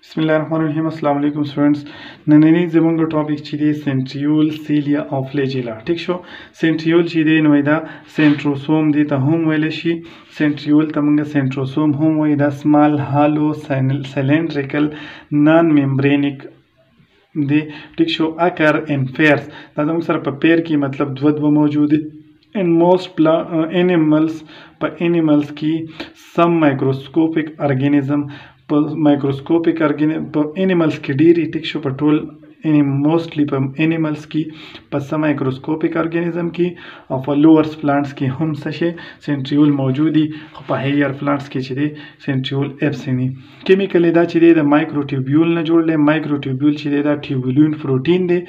Bismillahirrahmanirrahim. Assalamu alaikum students. نننی زمونږ ټاپک چې دی سنټریول سیلیا او فلیجیلا. ټیک شو. سنټریول چې دی نو دا سنټروسوم دی ته هم ویل شي. سنټریول ته موږ سنټروسوم هم وایي. دا سمال هالو سلندریکل نان ممبرینیک دی. ټیک شو. اکر ان پیرز دا زموږ سره په پیر کې مطلب دوه موجود دي. In most animals په animals کې some microscopic organism په مایکروسکوپیک په انیملز کې ډېری ټیک شو په ټول موستلی په انیملز کې په سم مایکروسکوپیک ارګانیزم کې او په لوورس پلانټس کې هم څه شي سنټریول موجود دي خو په هایر پلانټس کې چې دی سنټریول ابسنی. کیمیکلی دا چې دی د مایکروټیوبیول نه جوړ دی. مایکروټیوبیول چې دی دا ټیوبولین پروټین دی.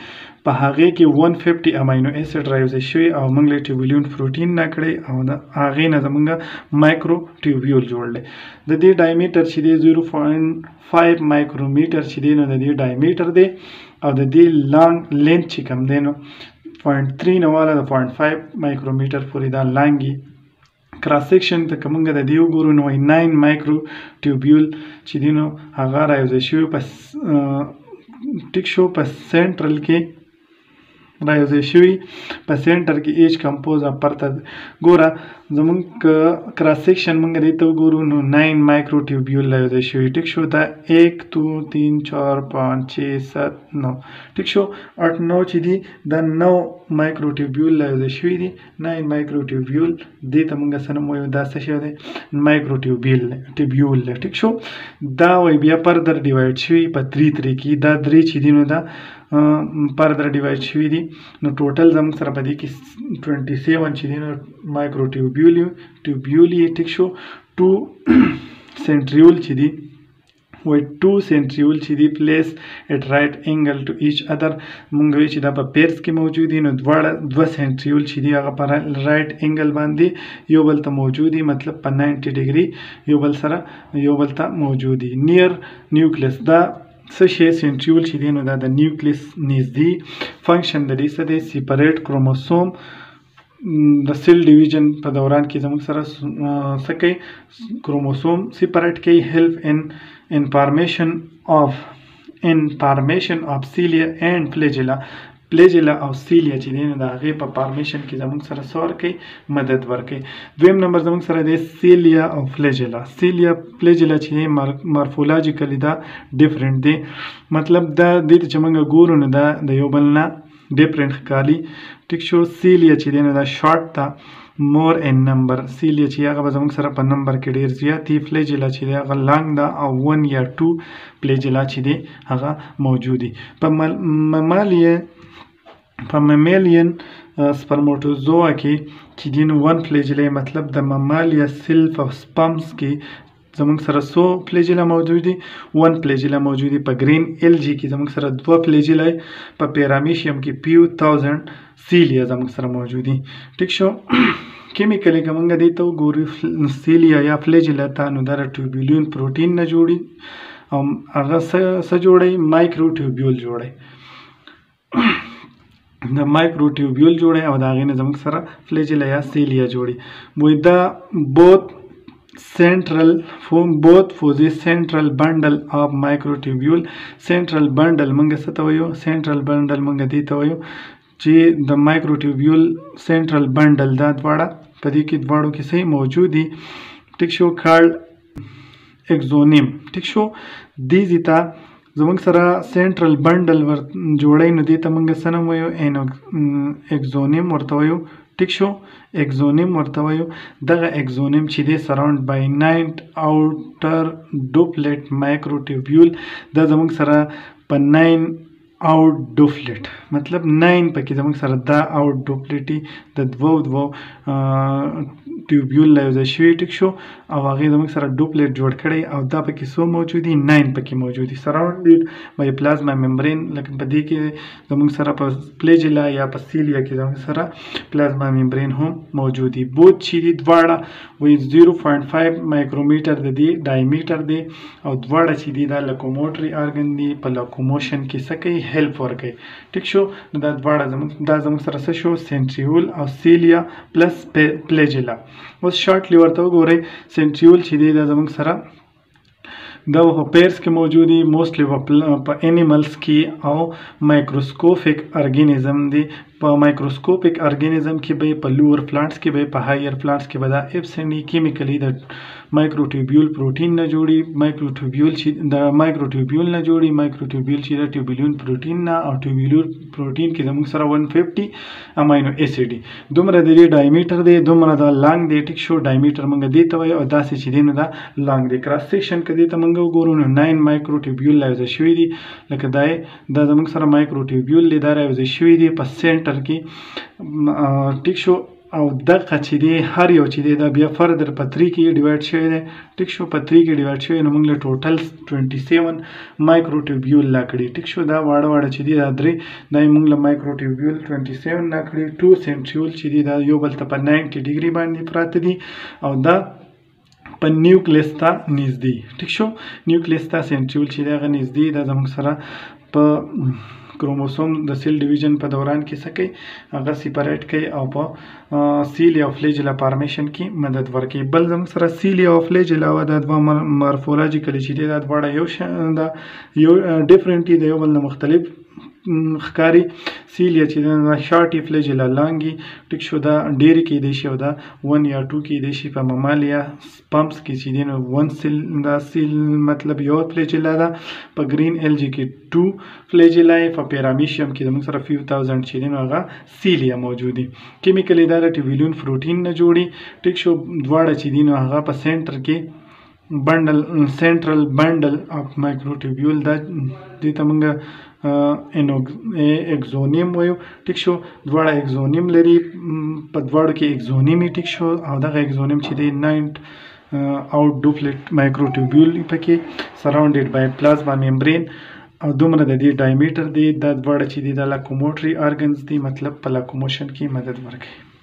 په هغې کې 150 امینو اسید رایوزی شوي او موږ له ټیوبولین پروټین نه کړی او د هغې نه زموږ مایکروټیوبیول جوړ دی. د دې ډایمیټر چې دی 0.5 مایکرومیټر چې دی نو د دې ډایمیټر دی او د دې لانګ لینث چې کوم دی نو 0.3 نه والا د 0.5 مایکرومیټر پورې دا لانګ کراس سیکشن ته کومه د دې وګورو نو 9 مایکرو ټیوبیول چې دی نو هغه رایوزی شوي په ټیک شو په سنټرل کې رایوزی شوي په سنټر کې ایچ کمپوز پرته ګوره زمونږ کراس سیکشن موږ دې ته وګورو نو 9 مایکرو ټیوبیول رایوزی شوي. ټیک شو. دا 1 2 3 4 5 6 7 9 ټیک شو. 8 9 چې دي دا 9 مایکرو ټیوبیول رایوزی شوي دي. 9 مایکرو ټیوبیول دې ته موږ څه نوم وایو دا څه شی دی مایکرو ټیوبیول دی. ټیک شو. دا وایي بیا فردر ډیوایډ شوي په 3 کې. دا 3 چې دي نو دا فردر ډیوایډ شوي دي نو ټوټل زموږ سره په دې کې 27 چې دي نو مایکرو ټیوبیول ټیک شو. 2 سنټریول چې دي وای 2 سنټریول چې دي پلیس اټ رائټ انګل ټو ایچ ادر مونږ وی چې دا په پیرز کې موجود دي نو دوه سنټریول چې دي هغه په رائټ انګل باندې یو بل ته موجود دي مطلب په 90 ډیګري یو بل سره یو بل ته موجود دي نیر نیوکلیس. دا څه شی سنټریول چې دی نو دا د نیوکلیس نږدې فنکشن د دې څه دی سیپریټ کروموسوم د سیل ډیویژن په دوران کې زموږ سره څه کوي کروموسوم سیپریټ کوي هیلپ ان فارمیشن اف سیلیا اینڈ فلیجیلا. فلیجیلا او سیلیا چې دی نو د هغې په فارمیشن کې زموږ سره څه ورکوي مدد ورکوي. دویم نمبر زموږ سره دی سیلیا او فلیجیلا. سیلیا فلیجیلا چې دی مارفولاجیکلی دا ډفرنټ دی مطلب دا دې ته چې موږ ګورو نو دا د یو بل نه ډفرنټ ښکاري. ټیک شو. سیلیا چې دی نو دا شارټ ته مور ان نمبر. سیلیا چې هغه به زموږ سره په نمبر کې ډېر زیات دي. فلیجیلا چې دی هغه لانګ ده او 1 یا 2 فلیجیلا چې دی هغه موجود دي. په ممالین سپرموټوزوا کې چې دی نو 1 فلیجیلا مطلب د ممالیا سیلف او سپمز کې زموږ سره څو فلیجیلا موجود دي 1 فلیجیلا موجود دي. په گرین الجی کې زموږ سره 2 فلیجیلا. په پیرامیشیم کې پیو 1000 سیلیا زموږ سره موجود دي. ټیک شو. کیمیکلی که موږ دې ته وګورو سیلیا یا فلیجیلا ته نو دا د ټیوبولین پروټین نه جوړي او هغه څه جوړوي مایکرو ټیوبیول جوړوي د مایکرو ټیوبیول جوړوي او د هغې نه زموږ سره فلیجیلا یا سیلیا جوړي. وایي دا both for the central bundle of microtubule. central bundle موږ څه ته وایو central bundle موږ دې ته وایو چې د مایکروټیوبیول سنټرل بنډل دا دواړه په دې کې دواړو کې صحیح موجود دي. ټیک شو. کارډ اکزونیم. ټیک شو. دې ته زموږ سره سنټرل بنډل جوړی نو دې ته موږ څه نوم وایو اکزونیم ورته وایو. ټیک شو. اکزونیم ورته وایو. دغه اکزونیم چې دی سراوند بای 9 آوټر ډوپلیټ مایکروټیوبیول دا زموږ سره په 9 آوټ ډوپلیټ مطلب 9 پکې زموږ سره دا آوټ ډوپلیټي د دوو ټیوبیول رایوزی شوي. ټیک شو. او هغې زموږ سره ډوپلیټ جوړ کړی او دا پکې څو موجود دي 9 پکې موجود دي سراوندډ بای پلازما ممبرین. لکه په دې کې زموږ سره په فلیجیلا یا په سیلیا کې زموږ سره پلازما ممبرین هم موجود دي. بوت چې دي دواړه وایي 0.5 مایکرومیټر د دې ډایمیټر دی او دواړه چې دي دا لوکوموټري ارګن دي په لوکوموشن کې څه کوي هیلپ ورکوي. ټیک شو. نو دا دواړه دا زموږ سره څه شو سنټریول او سیلیا پلس فلیجیلا. اوس شارټلی ورته وګورئ سنټریول چې دی دا زموږ سره دا په پیرس کې موجود دي موستلی په انیملز کې او مایکروسکوپیک ارګانیزم دي په مایکروسکوپیک ارګانیزم کې به په لوور پلانټس کې به په هایر پلانټس کې به دا ابسنټ کیمیکلی د مایکروټیوبیول پروتین نه جوړي مایکروټیوبیول چې د مایکروټیوبیول نه جوړي مایکروټیوبیول چې د ټیوبیولون پروتین نه او ټیوبیولون پروتین کې زموږ سره 150 امینو اسید دي دومره د ډایمیټر دی دومره د لانګ دی ټیک شو ډایمیټر موږ دی ته وایي او داسې چې دی نو دا لانګ دی کراس سیکشن کې دی ته موږ وګورو نو 9 مایکروټیوبیول راوځي شوي دي لکه دا زموږ سره مایکروټیوبیول دی دا راوځي شوي دي په سنټر کې ټیک شو او دغه چې دی هر یو چې دی دا بیا فردر په 3 کې ډیوایډ شوی دی ټیک شو په 3 کې ډیوایډ شوی نو موږ له ټوټل 27 مایکروټیوبیول لا کړي ټیک شو دا واړه چې دی دا درې دا موږ له مایکروټیوبیول 27 لا کړي 2 سنټریول چې دی دا یو بل ته په 90 ډیګري باندې پراته دي او دا په نیوکلیس ته نږدې ټیک شو نیوکلیس ته سنټریول چې دی هغه نږدې دا زموږ سره په کروموسوم د سیل ډیویژن په دوران کې څه کوي هغه سیپریټ کوي او په سیلیا فلیجلا فارمیشن کې مدد ورکوي بل زموږ سره سیلیا فلیجلا او د دوه مارفولوژیکلی چې دی دا دواړه یو شان دا یو ډیفرنټ دي د یو بل نه مختلف ښکاري سیلیا چې دا شارټي فلیجلا لانګي ټیک شو دا ډېرې کېدی شي او دا 1 یا 2 کېدی شي په ممالیا پمپس کې چې دی نو 1 سیل دا سیل مطلب یو فلیجلا ده په گرین الجی کې 2 فلیجلا په پیرامیشیم کې زموږ سره فیو تاوزنډ چې دی نو هغه سیلیا موجود دي کیمیکلی دا د ټیوبیولون پروټین نه جوړي ټیک شو دواړه چې دی نو هغه په سنټر کې بندل سنټرل بندل اف مایکروټیوبیول دا دې ته موږ اگزونیم وایو ټیک شو دواړه اگزونیم لري په دواړو کې اگزونیمي ټیک شو او دغه اگزونیم چې دی 9 اوټ ډوپلیټ مایکروټیوبیول پکې سراوندډ بای پلازما ممبرین او دومره د دې ډایمیټر دی دا دواړه چې دی د لاکوموټري ارګنز دي مطلب په لاکوموشن کې مدد ورکوي